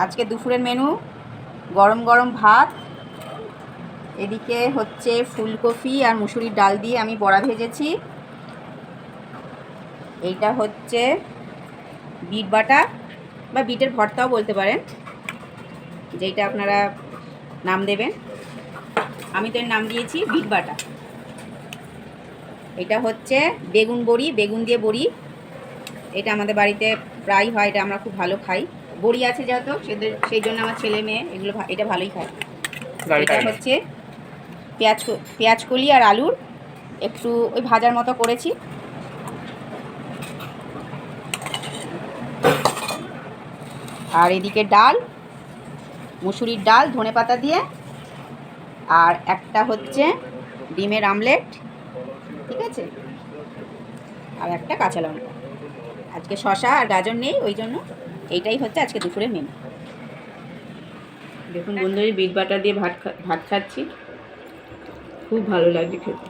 আজকে দুপুরের মেনু গরম গরম ভাত, এদিকে হচ্ছে ফুলকপি আর মুসুরির ডাল দিয়ে আমি বড়া ভেজেছি। এইটা হচ্ছে বিট বাটা বা বিটের ভর্তাও বলতে পারেন, যেটা আপনারা নাম দেবেন। আমি তো এর নাম দিয়েছি বিট বাটা। এটা হচ্ছে বেগুন বড়ি, বেগুন দিয়ে বড়ি। এটা আমাদের বাড়িতে প্রায় হয়, এটা আমরা খুব ভালো খাই। বড়ি আছে যেহেতু সেই জন্য আমার ছেলে মেয়ে এটা ভালোই খায়। এটা হচ্ছে পেঁয়াজকলি আর আলুর একটু ওই ভাজার মতো করেছি। আর এদিকে ডাল, মুসুরির ডাল ধনেপাতা দিয়ে, আর একটা হচ্ছে ডিমের আমলেট, ঠিক আছে, আর একটা কাঁচা লঙ্কা। আজকে শসা আর গাজর নেই, ওই জন্য এইটাই হচ্ছে আজকে দুপুরের মেনু। দেখুন বন্ধুরা, বিট বাটা দিয়ে ভাত খাচ্ছি, খুব ভালো লাগছে খেতে।